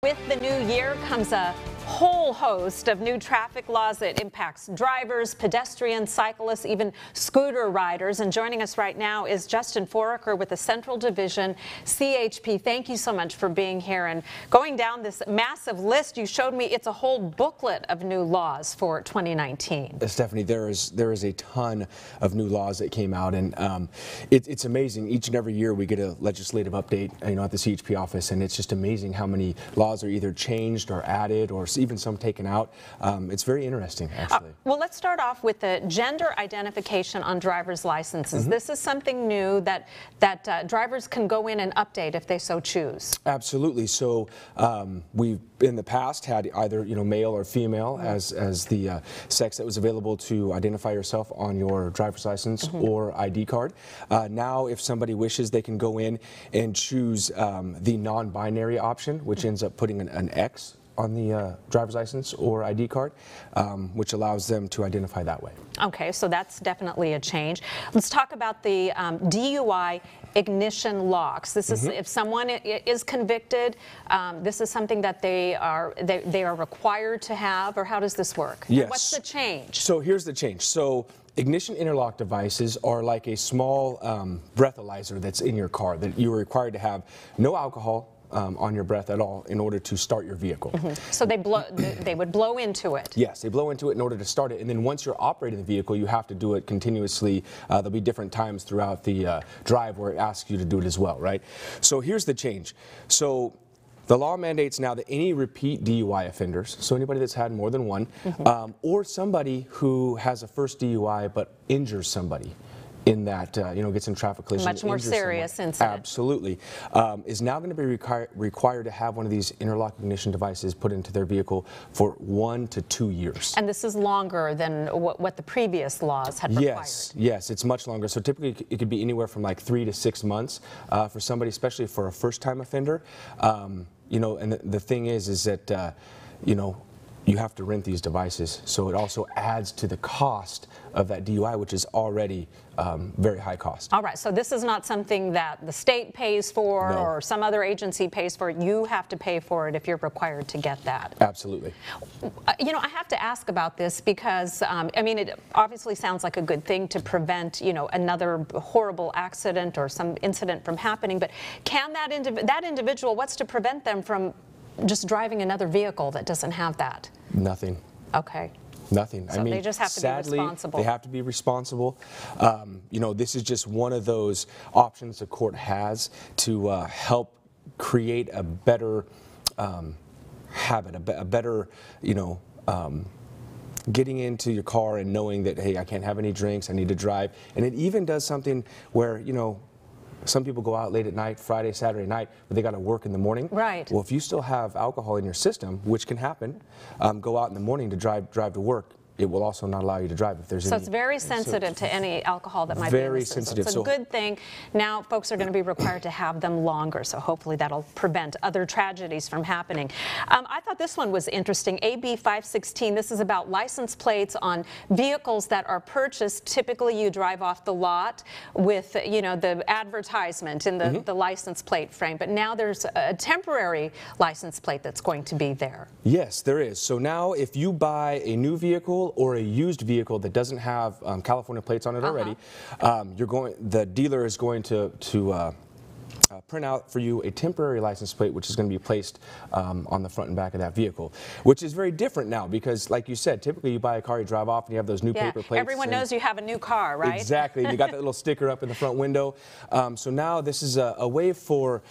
With the new year comes a whole host of new traffic laws that impacts drivers, pedestrians, cyclists, even scooter riders. And joining us right now is Justin Foraker with the Central Division CHP. Thank you so much for being here and going down this massive list. You showed me it's a whole booklet of new laws for 2019. Stephanie, there is a ton of new laws that came out, and it's amazing. Each and every year we get a legislative update, at the CHP office, and it's just amazing how many laws are either changed or added or even some taken out. It's very interesting, actually. Well, let's start off with the gender identification on driver's licenses. This is something new that drivers can go in and update if they so choose. Absolutely. So we've in the past had either male or female as the sex that was available to identify yourself on your driver's license or ID card. Now, if somebody wishes, they can go in and choose the non-binary option, which ends up putting an X on the driver's license or ID card, which allows them to identify that way. Okay, so that's definitely a change. Let's talk about the DUI ignition locks. This is if someone is convicted, this is something that they are required to have, or how does this work? Yes. And what's the change? So here's the change. So ignition interlock devices are like a small breathalyzer that's in your car that you are required to have no alcohol on your breath at all in order to start your vehicle. So they would blow into it? Yes, they blow into it in order to start it, and then once you're operating the vehicle, you have to do it continuously. There'll be different times throughout the drive where it asks you to do it as well, right? So here's the change. So the law mandates now that any repeat DUI offenders, so anybody that's had more than one, or somebody who has a first DUI but injures somebody in that, gets in traffic collision. Much more serious incident. Absolutely. Is now going to be required to have one of these interlock ignition devices put into their vehicle for 1 to 2 years. And this is longer than what the previous laws had required. Yes, it's much longer. So typically it could be anywhere from like 3 to 6 months for somebody, especially for a first-time offender. And the thing is that, you have to rent these devices, so it also adds to the cost of that DUI, which is already very high cost. All right, so this is not something that the state pays for or some other agency pays for. You have to pay for it if you're required to get that. Absolutely. I have to ask about this because, it obviously sounds like a good thing to prevent, another horrible accident or some incident from happening, but can that individual, what's to prevent them from just driving another vehicle that doesn't have that? Nothing. Okay. Nothing. So they just have to be responsible. They have to be responsible. This is just one of those options the court has to help create a better habit, a better, getting into your car and knowing that, hey, I can't have any drinks, I need to drive. And it even does something where, some people go out late at night, Friday, Saturday night, but they got to work in the morning. Right. Well, if you still have alcohol in your system, which can happen, go out in the morning to drive to work. It will also not allow you to drive if there's any. So it's very sensitive to any alcohol that might be in the system. Very sensitive. It's a good thing. Now folks are going to be required to have them longer, so hopefully that'll prevent other tragedies from happening. I thought this one was interesting. AB 516, this is about license plates on vehicles that are purchased. Typically you drive off the lot with, the advertisement in the license plate frame, but now there's a temporary license plate that's going to be there. Yes, there is. So now if you buy a new vehicle or a used vehicle that doesn't have California plates on it already, the dealer is going to print out for you a temporary license plate, which is going to be placed on the front and back of that vehicle, which is very different now because, like you said, typically you buy a car, you drive off, and you have those new paper plates. Everyone knows you have a new car, right? Exactly. You got that little sticker up in the front window. So now this is a way for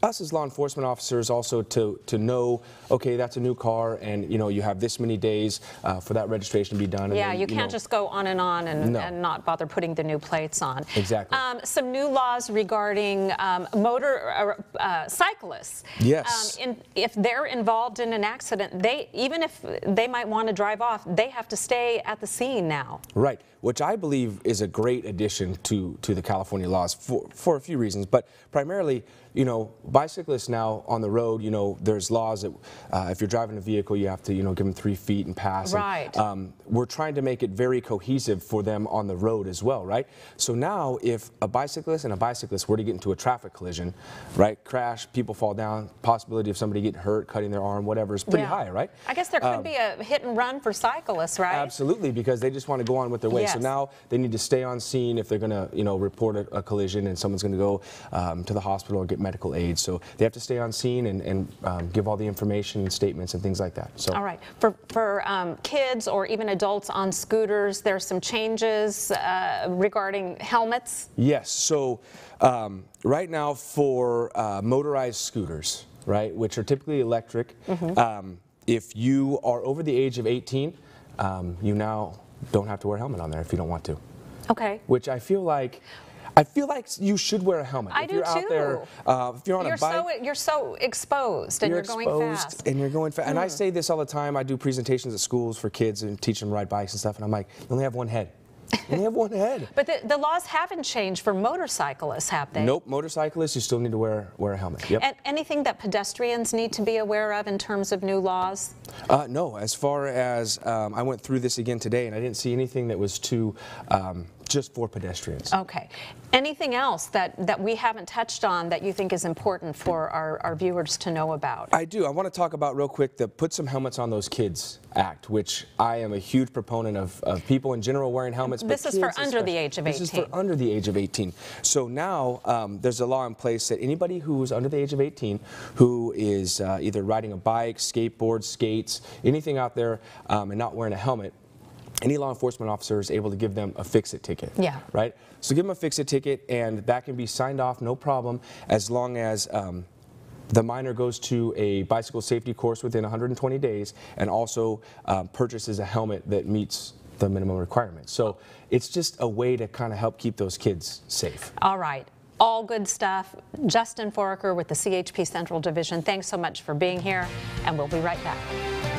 us as law enforcement officers also to know, okay, that's a new car, and you have this many days for that registration to be done. Yeah, and then, you can't just go on and not bother putting the new plates on. Exactly. Some new laws regarding cyclists. Yes. If they're involved in an accident, even if they might want to drive off, they have to stay at the scene now. Right, which I believe is a great addition to the California laws for a few reasons, but primarily, bicyclists now on the road, you know, there's laws that if you're driving a vehicle, you have to, you know, give them 3 feet and pass. Right. And, we're trying to make it very cohesive for them on the road as well, right? So now if a bicyclist and a bicyclist were to get into a traffic collision, right, crash, people fall down, possibility of somebody getting hurt, cutting their arm, whatever, is pretty high, right? I guess there could be a hit and run for cyclists, right? Absolutely, because they just want to go on with their way. Yes. So now they need to stay on scene if they're going to, you know, report a collision and someone's going to go to the hospital or get medical aid. So they have to stay on scene and give all the information and statements and things like that. So. All right. For kids or even adults on scooters, there's some changes regarding helmets. Yes. So right now for motorized scooters, right, which are typically electric, if you are over the age of 18, you now don't have to wear a helmet on there if you don't want to. Okay. Which I feel like you should wear a helmet. I if do you're out too. there, if you're on a bike, you're so exposed and you're going fast. And you're going fast. And I say this all the time. I do presentations at schools for kids and teach them to ride bikes and stuff. And I'm like, you only have one head. You only have one head. But the laws haven't changed for motorcyclists, have they? Nope. Motorcyclists, you still need to wear a helmet. Yep. And anything that pedestrians need to be aware of in terms of new laws? No. As far as I went through this again today, and I didn't see anything that was too just for pedestrians. Okay. Anything else that we haven't touched on that you think is important for our viewers to know about? I do. I want to talk about real quick the Put Some Helmets on Those Kids Act, which I am a huge proponent of people in general wearing helmets. This is for under the age of 18. This is for under the age of 18. So now there's a law in place that anybody who's under the age of 18 who is either riding a bike, skateboard, skates, anything out there and not wearing a helmet, any law enforcement officer is able to give them a fix-it ticket. Yeah. Right? So give them a fix-it ticket, and that can be signed off, no problem, as long as the minor goes to a bicycle safety course within 120 days and also purchases a helmet that meets the minimum requirements. So it's just a way to kind of help keep those kids safe. All right. All good stuff. Justin Foraker with the CHP Central Division, thanks so much for being here, and we'll be right back.